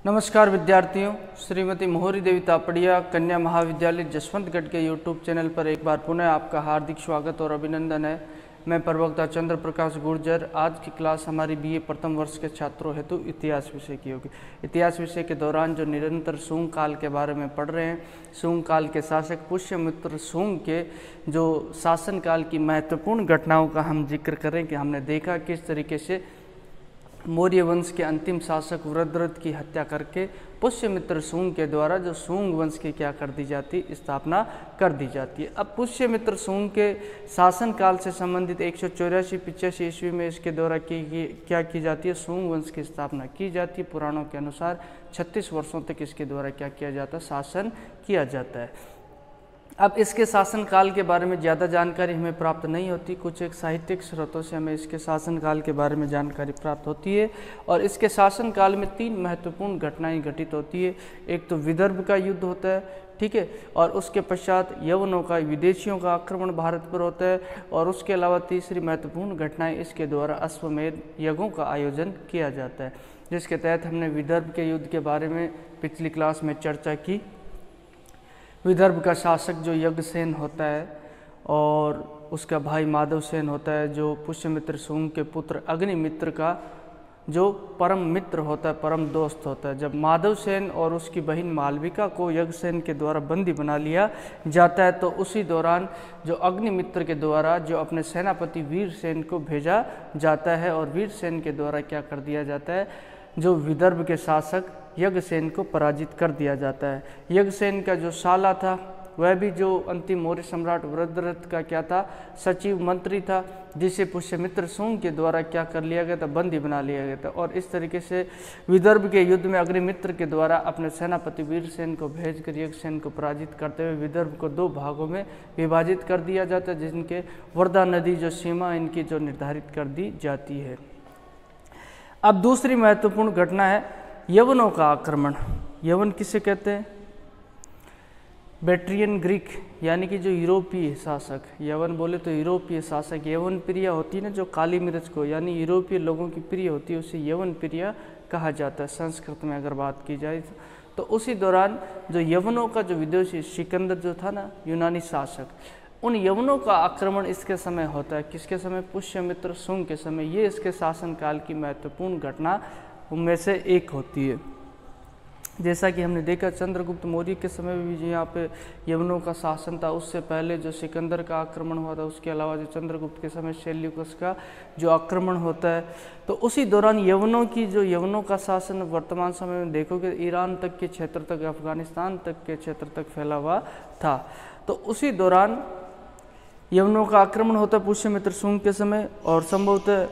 नमस्कार विद्यार्थियों, श्रीमती मोहरी देवी तापड़िया कन्या महाविद्यालय जसवंतगढ़ के यूट्यूब चैनल पर एक बार पुनः आपका हार्दिक स्वागत और अभिनंदन है। मैं प्रवक्ता चंद्र प्रकाश गुर्जर। आज की क्लास हमारी बीए प्रथम वर्ष के छात्रों हेतु इतिहास विषय की होगी। इतिहास विषय के दौरान जो निरंतर शुंग काल के बारे में पढ़ रहे हैं, शुंग काल के शासक पुष्यमित्र शुंग के जो शासनकाल की महत्वपूर्ण घटनाओं का हम जिक्र करें कि हमने देखा किस तरीके से मौर्य वंश के अंतिम शासक वृद्धरथ की हत्या करके पुष्यमित्र शुंग के द्वारा जो शुंग वंश की क्या कर दी जाती, स्थापना कर दी जाती है। अब पुष्यमित्र शुंग के शासनकाल से संबंधित 184-85 ईस्वी में इसके द्वारा क्या की जाती है, शुंग वंश की स्थापना की जाती है। पुराणों के अनुसार 36 वर्षों तक इसके द्वारा क्या किया जाता है, शासन किया जाता है। अब इसके शासनकाल के बारे में ज़्यादा जानकारी हमें प्राप्त नहीं होती, कुछ एक साहित्यिक स्रोतों से हमें इसके शासनकाल के बारे में जानकारी प्राप्त होती है। और इसके शासनकाल में 3 महत्वपूर्ण घटनाएं घटित होती है। एक तो विदर्भ का युद्ध होता है, ठीक है, और उसके पश्चात यवनों का, विदेशियों का आक्रमण भारत पर होता है। और उसके अलावा तीसरी महत्वपूर्ण घटनाएं इसके द्वारा अश्वमेध यज्ञों का आयोजन किया जाता है, जिसके तहत हमने विदर्भ के युद्ध के बारे में पिछली क्लास में चर्चा की। विदर्भ का शासक जो यज्ञसेन होता है और उसका भाई माधवसेन होता है, जो पुष्यमित्र शुंग के पुत्र अग्निमित्र का जो परम मित्र होता है, परम दोस्त होता है। जब माधवसेन और उसकी बहन मालविका को यज्ञसेन के द्वारा बंदी बना लिया जाता है, तो उसी दौरान जो अग्निमित्र के द्वारा जो अपने सेनापति वीरसेन को भेजा जाता है और वीरसेन के द्वारा क्या कर दिया जाता है, जो विदर्भ के शासक यज्ञसेन को पराजित कर दिया जाता है। यज्ञसेन का जो साला था वह भी जो अंतिम मौर्य सम्राट वृद्धरथ का क्या था, सचिव मंत्री था, जिसे पुष्यमित्र शुंग के द्वारा क्या कर लिया गया था, बंदी बना लिया गया था। और इस तरीके से विदर्भ के युद्ध में अग्निमित्र के द्वारा अपने सेनापति वीरसेन को भेजकर यज्ञसेन को पराजित करते हुए विदर्भ को 2 भागों में विभाजित कर दिया जाता है, जिनके वर्धा नदी जो सीमा इनकी जो निर्धारित कर दी जाती है। अब दूसरी महत्वपूर्ण घटना है यवनों का आक्रमण। यवन किसे कहते हैं? बैक्ट्रियन ग्रीक, यानी कि जो यूरोपीय शासक। यवन बोले तो यूरोपीय शासक। यवन प्रिया होती है ना, जो काली मिर्च को यानी यूरोपीय लोगों की प्रिय होती है, उसे यवन प्रिया कहा जाता है संस्कृत में अगर बात की जाए तो। उसी दौरान जो यवनों का जो विदेशी सिकंदर जो था ना, यूनानी शासक, उन यवनों का आक्रमण इसके समय होता है। किसके समय? पुष्यमित्र शुंग के समय। ये इसके शासनकाल की महत्वपूर्ण घटना उनमें से एक होती है। जैसा कि हमने देखा चंद्रगुप्त मौर्य के समय में भी यहाँ पे यवनों का शासन था। उससे पहले जो सिकंदर का आक्रमण हुआ था, उसके अलावा जो चंद्रगुप्त के समय सेल्यूकस का जो आक्रमण होता है, तो उसी दौरान यवनों का शासन वर्तमान समय में देखोगे ईरान तक के क्षेत्र तक, अफगानिस्तान तक के क्षेत्र तक फैला हुआ था। तो उसी दौरान यवनों का आक्रमण होता है पुष्यमित्र शुंग के समय। और संभवतः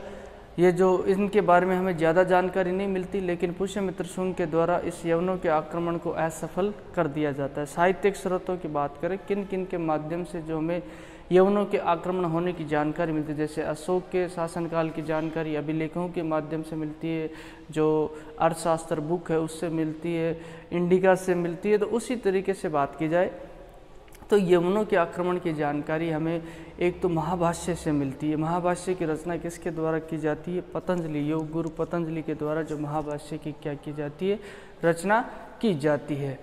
ये जो इनके बारे में हमें ज़्यादा जानकारी नहीं मिलती, लेकिन पुष्यमित्र शुंग के द्वारा इस यवनों के आक्रमण को असफल कर दिया जाता है। साहित्यिक स्रोतों की बात करें, किन किन के माध्यम से जो हमें यवनों के आक्रमण होने की जानकारी मिलती है, जैसे अशोक के शासनकाल की जानकारी अभिलेखों के माध्यम से मिलती है, जो अर्थशास्त्र बुक है उससे मिलती है, इंडिका से मिलती है। तो उसी तरीके से बात की जाए तो यवनों के आक्रमण की जानकारी हमें एक तो महाभाष्य से मिलती है। महाभाष्य की रचना किसके द्वारा की जाती है? पतंजलि, योग गुरु पतंजलि के द्वारा जो महाभाष्य की क्या की जाती है, रचना की जाती है।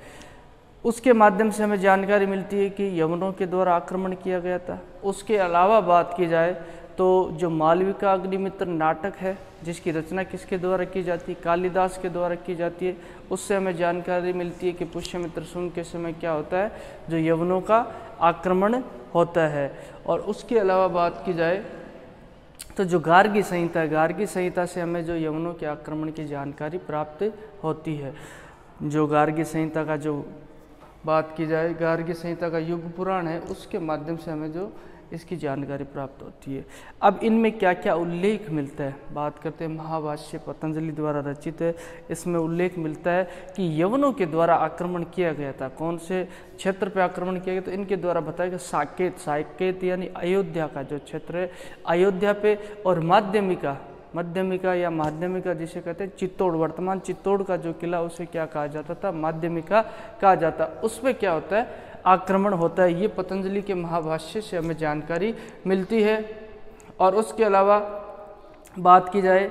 उसके माध्यम से हमें जानकारी मिलती है कि यवनों के द्वारा आक्रमण किया गया था। उसके अलावा बात की जाए तो जो मालविका अग्निमित्र नाटक है, जिसकी रचना किसके द्वारा की जाती है? कालिदास के द्वारा की जाती है। उससे हमें जानकारी मिलती है कि पुष्यमित्र शुंग के समय क्या होता है, जो यवनों का आक्रमण होता है। और उसके अलावा बात की जाए तो जो गार्गी संहिता है, गार्गी संहिता से हमें जो यवनों के आक्रमण की जानकारी प्राप्त होती है। जो गार्गी संहिता का जो बात की जाए, गार्गी संहिता का युग पुराण है, उसके माध्यम से हमें जो इसकी जानकारी प्राप्त होती है। अब इनमें क्या क्या उल्लेख मिलता है, बात करते हैं। महाभाष्य पतंजलि द्वारा रचित है। इसमें उल्लेख मिलता है कि यवनों के द्वारा आक्रमण किया गया था। कौन से क्षेत्र पर आक्रमण किया गया? तो इनके द्वारा बताया गया साकेत यानी अयोध्या का जो क्षेत्र है, अयोध्या पे, और माध्यमिका या माध्यमिका जिसे कहते हैं चित्तौड़, वर्तमान चित्तौड़ का जो किला उसे क्या कहा जाता था? माध्यमिका कहा जाता। उसमें क्या होता है? आक्रमण होता है। ये पतंजलि के महाभाष्य से हमें जानकारी मिलती है। और उसके अलावा बात की जाए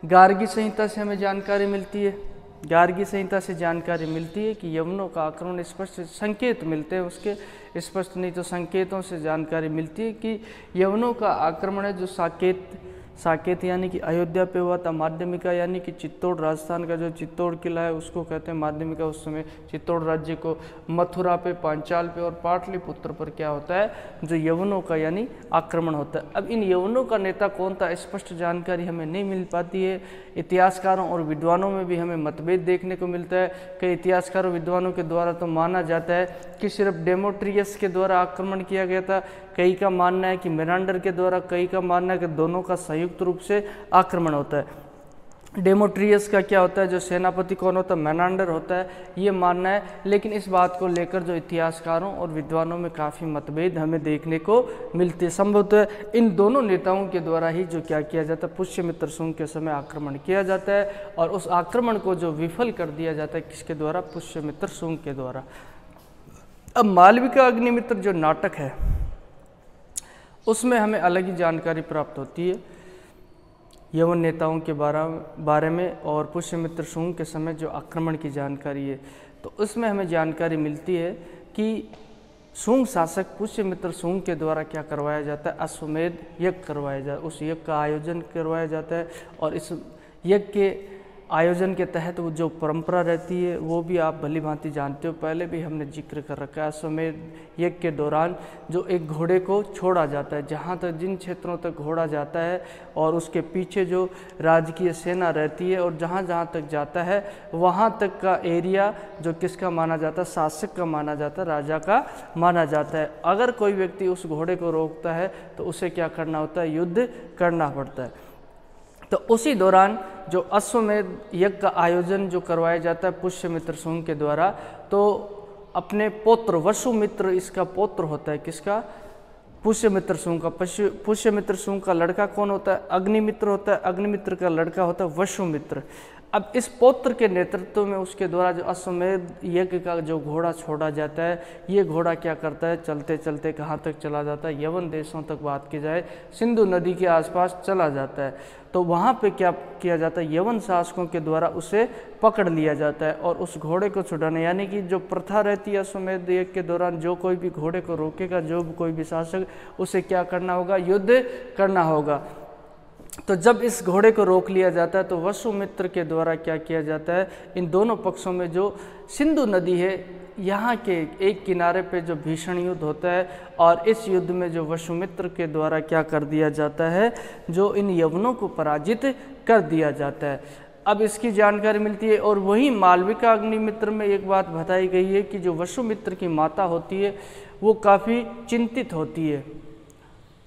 गार्गी संहिता से हमें जानकारी मिलती है। गार्गी संहिता से जानकारी मिलती है कि यवनों का आक्रमण, स्पष्ट संकेत मिलते हैं उसके, स्पष्ट नहीं तो संकेतों से जानकारी मिलती है कि यवनों का आक्रमण है जो साकेत यानी कि अयोध्या पे हुआ था। माध्यमिका यानी कि चित्तौड़, राजस्थान का जो चित्तौड़ किला है उसको कहते हैं माध्यमिका। उस समय चित्तौड़ राज्य को मथुरा पे, पांचाल पे और पाटलिपुत्र पर क्या होता है, जो यवनों का यानी आक्रमण होता है। अब इन यवनों का नेता कौन था, स्पष्ट जानकारी हमें नहीं मिल पाती है। इतिहासकारों और विद्वानों में भी हमें मतभेद देखने को मिलता है। कई इतिहासकारों विद्वानों के द्वारा तो माना जाता है कि सिर्फ डेमोट्रियस के द्वारा आक्रमण किया गया था, कई का मानना है कि मेनांडर के द्वारा, कई का मानना है कि दोनों का संयुक्त रूप से आक्रमण होता है। डेमोट्रियस का क्या होता है, जो सेनापति कौन होता है, मेनांडर होता है, ये मानना है। लेकिन इस बात को लेकर जो इतिहासकारों और विद्वानों में काफ़ी मतभेद हमें देखने को मिलते हैं। संभवतः इन दोनों नेताओं के द्वारा ही जो क्या किया जाता है, पुष्यमित्र शुंग के समय आक्रमण किया जाता है और उस आक्रमण को जो विफल कर दिया जाता है किसके द्वारा, पुष्यमित्र शुंग के द्वारा। अब मालविका अग्निमित्र जो नाटक है उसमें हमें अलग ही जानकारी प्राप्त होती है यवन नेताओं के बारे में और पुष्यमित्र शुंग के समय जो आक्रमण की जानकारी है। तो उसमें हमें जानकारी मिलती है कि शुंग शासक पुष्यमित्र शुंग के द्वारा क्या करवाया जाता है, अश्वमेध यज्ञ करवाया जाता है, उस यज्ञ का आयोजन करवाया जाता है। और इस यज्ञ के आयोजन के तहत वो जो परंपरा रहती है वो भी आप भली भांति जानते हो, पहले भी हमने जिक्र कर रखा है। अश्वमेध यज्ञ के दौरान जो एक घोड़े को छोड़ा जाता है, जहाँ तक जिन क्षेत्रों तक घोड़ा जाता है और उसके पीछे जो राजकीय सेना रहती है और जहाँ जहाँ तक जाता है वहाँ तक का एरिया जो किसका माना जाता है, शासक का माना जाता है, राजा का माना जाता है। अगर कोई व्यक्ति उस घोड़े को रोकता है तो उसे क्या करना होता है, युद्ध करना पड़ता है। तो उसी दौरान जो अश्वमेध यज्ञ का आयोजन जो करवाया जाता है पुष्यमित्र शुंग के द्वारा, तो अपने पुत्र वसुमित्र, इसका पुत्र होता है किसका, पुष्यमित्र शुंग का। पुष्यमित्र शुंग का लड़का कौन होता है, अग्निमित्र होता है। अग्निमित्र का लड़का होता है वसुमित्र। अब इस पौत्र के नेतृत्व में उसके द्वारा जो अश्वमेध यज्ञ का जो घोड़ा छोड़ा जाता है, ये घोड़ा क्या करता है, चलते चलते कहाँ तक चला जाता है, यवन देशों तक बात की जाए, सिंधु नदी के आसपास चला जाता है। तो वहाँ पे क्या किया जाता है, यवन शासकों के द्वारा उसे पकड़ लिया जाता है और उस घोड़े को छुड़ाने, यानी कि जो प्रथा रहती है अश्वमेध यज्ञ के दौरान, जो कोई भी घोड़े को रोकेगा, जो कोई भी शासक, उसे क्या करना होगा, युद्ध करना होगा। तो जब इस घोड़े को रोक लिया जाता है तो वसुमित्र के द्वारा क्या किया जाता है, इन दोनों पक्षों में जो सिंधु नदी है यहाँ के एक किनारे पे जो भीषण युद्ध होता है और इस युद्ध में जो वसुमित्र के द्वारा क्या कर दिया जाता है, जो इन यवनों को पराजित कर दिया जाता है। अब इसकी जानकारी मिलती है। और वहीं मालविका अग्निमित्र में एक बात बताई गई है कि जो वसुमित्र की माता होती है वो काफ़ी चिंतित होती है,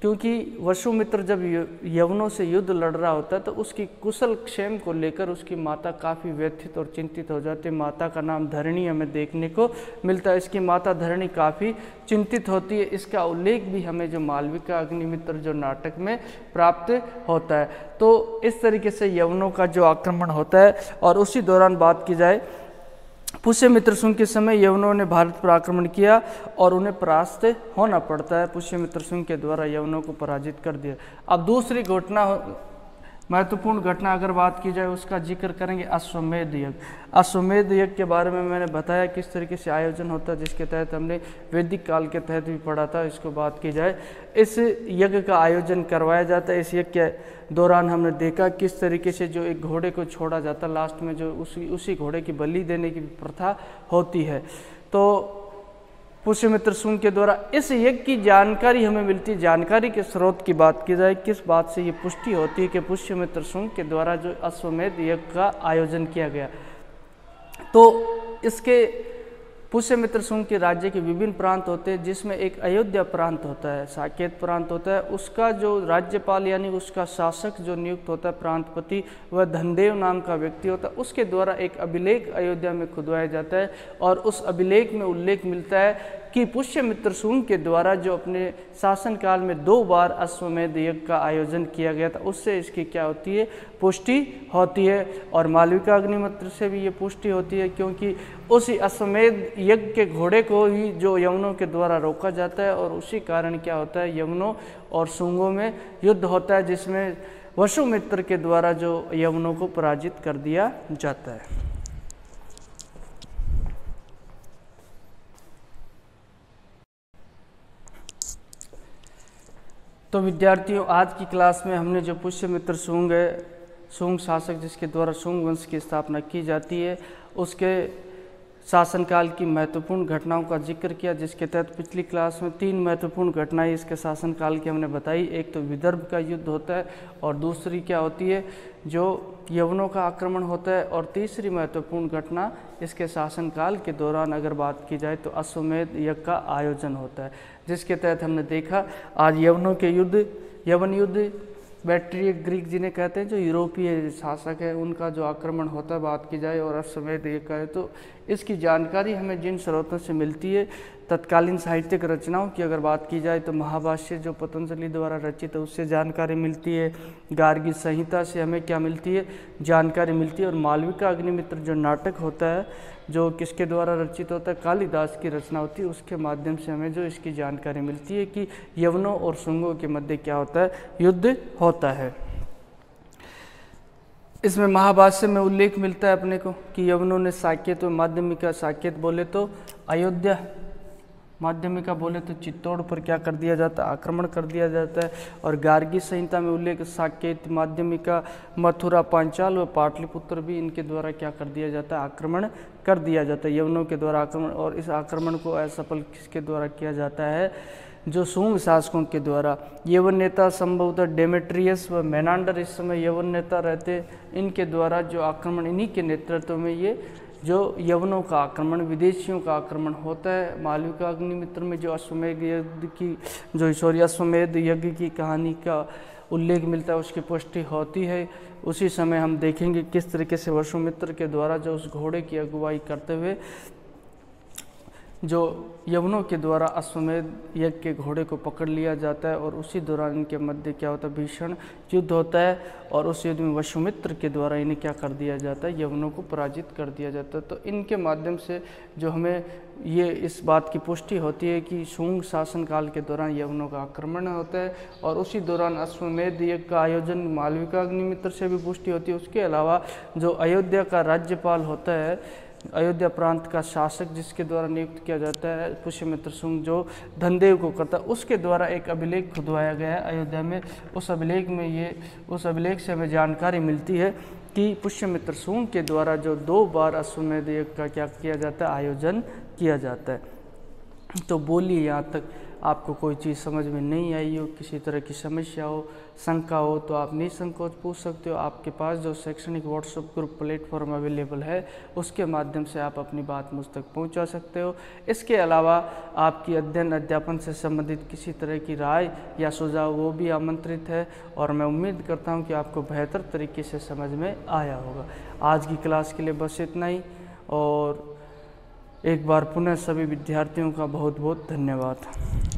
क्योंकि वसुमित्र जब यवनों से युद्ध लड़ रहा होता है तो उसकी कुशल क्षेम को लेकर उसकी माता काफ़ी व्यथित और चिंतित हो जाती है। माता का नाम धरणी हमें देखने को मिलता है। इसकी माता धरणी काफ़ी चिंतित होती है। इसका उल्लेख भी हमें जो मालविका अग्निमित्र जो नाटक में प्राप्त होता है। तो इस तरीके से यवनों का जो आक्रमण होता है। और उसी दौरान बात की जाए, पुष्यमित्र शुंग के समय यवनों ने भारत पर आक्रमण किया और उन्हें परास्त होना पड़ता है। पुष्यमित्र शुंग के द्वारा यवनों को पराजित कर दिया। अब दूसरी घटना, महत्वपूर्ण घटना अगर बात की जाए उसका जिक्र करेंगे अश्वमेध यज्ञ। अश्वमेध यज्ञ के बारे में मैंने बताया किस तरीके से आयोजन होता है, जिसके तहत हमने वैदिक काल के तहत भी पढ़ा था। इसको बात की जाए, इस यज्ञ का आयोजन करवाया जाता है। इस यज्ञ के दौरान हमने देखा किस तरीके से जो एक घोड़े को छोड़ा जाता है, लास्ट में जो उसी घोड़े की बलि देने की प्रथा होती है। तो पुष्यमित्र शुंग के द्वारा इस यज्ञ की जानकारी हमें मिलती है। जानकारी के स्रोत की बात की जाए, किस बात से ये पुष्टि होती है कि पुष्यमित्र शुंग के द्वारा जो अश्वमेध यज्ञ का आयोजन किया गया, तो इसके पुष्यमित्र शुंग के राज्य के विभिन्न प्रांत होते हैं, जिसमें एक अयोध्या प्रांत होता है, साकेत प्रांत होता है। उसका जो राज्यपाल यानी उसका शासक जो नियुक्त होता है प्रांतपति, वह धनदेव नाम का व्यक्ति होता है। उसके द्वारा एक अभिलेख अयोध्या में खुदवाया जाता है और उस अभिलेख में उल्लेख मिलता है कि पुष्यमित्र शुंग के द्वारा जो अपने शासनकाल में 2 बार अश्वमेध यज्ञ का आयोजन किया गया था, उससे इसकी क्या होती है, पुष्टि होती है। और मालविका अग्निमित्र से भी ये पुष्टि होती है, क्योंकि उसी अश्वमेध यज्ञ के घोड़े को ही जो यवनों के द्वारा रोका जाता है और उसी कारण क्या होता है, यवनों और शुंगों में युद्ध होता है, जिसमें वसुमित्र के द्वारा जो यवनों को पराजित कर दिया जाता है। तो विद्यार्थियों, आज की क्लास में हमने जो पुष्यमित्र शुंग है, शुंग शासक जिसके द्वारा शुंग वंश की स्थापना की जाती है, उसके शासनकाल की महत्वपूर्ण घटनाओं का जिक्र किया, जिसके तहत पिछली क्लास में 3 महत्वपूर्ण घटनाएं इसके शासनकाल की हमने बताई। एक तो विदर्भ का युद्ध होता है, और दूसरी क्या होती है, जो यवनों का आक्रमण होता है, और तीसरी महत्वपूर्ण घटना इसके शासनकाल के दौरान अगर बात की जाए तो अश्वमेध यज्ञ का आयोजन होता है, जिसके तहत हमने देखा आज यवनों के युद्ध, यवन युद्ध, बैक्ट्रियन ग्रीक जिन्हें कहते हैं, जो यूरोपीय शासक है, उनका जो आक्रमण होता है बात की जाए, और अश्वमेध यज्ञ का है। तो इसकी जानकारी हमें जिन स्रोतों से मिलती है, तत्कालीन साहित्यिक रचनाओं की अगर बात की जाए तो महाभाष्य जो पतंजलि द्वारा रचित है उससे जानकारी मिलती है, गार्गी संहिता से हमें क्या मिलती है, जानकारी मिलती है, और मालविका अग्निमित्र जो नाटक होता है, जो किसके द्वारा रचित होता है, कालिदास की रचना होती है, उसके माध्यम से हमें जो इसकी जानकारी मिलती है कि यवनों और शुंगों के मध्य क्या होता है, युद्ध होता है। इसमें महाभाष्य में उल्लेख मिलता है अपने को कि यवनों ने साकेत व माध्यमिका, साकेत बोले तो अयोध्या, माध्यमिका बोले तो चित्तौड़ पर क्या कर दिया जाता है, आक्रमण कर दिया जाता है। और गार्गी संहिता में उल्लेख साकेत, माध्यमिका, मथुरा, पांचाल व पाटलिपुत्र भी इनके द्वारा क्या कर दिया जाता है, आक्रमण कर दिया जाता है, यवनों के द्वारा आक्रमण। और इस आक्रमण को असफल किसके द्वारा किया जाता है, जो शुंग शासकों के द्वारा। यवन नेता संभवतः डेमेट्रियस व मेनांडर इस समय यवन नेता रहते, इनके द्वारा जो आक्रमण, इन्हीं के नेतृत्व में ये जो यवनों का आक्रमण, विदेशियों का आक्रमण होता है। मालविका अग्निमित्र में जो अश्वमेध यज्ञ की, जो अश्वमेध यज्ञ की कहानी का उल्लेख मिलता है, उसकी पुष्टि होती है। उसी समय हम देखेंगे किस तरीके से वसुमित्र के द्वारा जो उस घोड़े की अगुवाई करते हुए जो यवनों के द्वारा अश्वमेध यज्ञ के घोड़े को पकड़ लिया जाता है, और उसी दौरान इनके मध्य क्या होता है, भीषण युद्ध होता है, और उस युद्ध में वसुमित्र के द्वारा इन्हें क्या कर दिया जाता है, यवनों को पराजित कर दिया जाता है। तो इनके माध्यम से जो हमें ये इस बात की पुष्टि होती है कि शुंग शासनकाल के दौरान यवनों का आक्रमण होता है, और उसी दौरान अश्वमेध यज्ञ का आयोजन मालविका अग्निमित्र से भी पुष्टि होती है। उसके अलावा जो अयोध्या का राज्यपाल होता है, अयोध्या प्रांत का शासक जिसके द्वारा नियुक्त किया जाता है, पुष्यमित्र शुंग जो धनदेव को करता है, उसके द्वारा एक अभिलेख खुदवाया गया है अयोध्या में। उस अभिलेख से हमें जानकारी मिलती है कि पुष्यमित्र शुंग के द्वारा जो 2 बार अश्वमेध यज्ञ का क्या किया जाता है, आयोजन किया जाता है। तो बोलिए, यहाँ तक आपको कोई चीज़ समझ में नहीं आई हो, किसी तरह की समस्या हो, शंका हो, तो आप निसंकोच पूछ सकते हो। आपके पास जो शैक्षणिक व्हाट्सएप ग्रुप प्लेटफॉर्म अवेलेबल है, उसके माध्यम से आप अपनी बात मुझ तक पहुंचा सकते हो। इसके अलावा आपकी अध्ययन अध्यापन से संबंधित किसी तरह की राय या सुझाव, वो भी आमंत्रित है, और मैं उम्मीद करता हूँ कि आपको बेहतर तरीके से समझ में आया होगा। आज की क्लास के लिए बस इतना ही, और एक बार पुनः सभी विद्यार्थियों का बहुत बहुत धन्यवाद।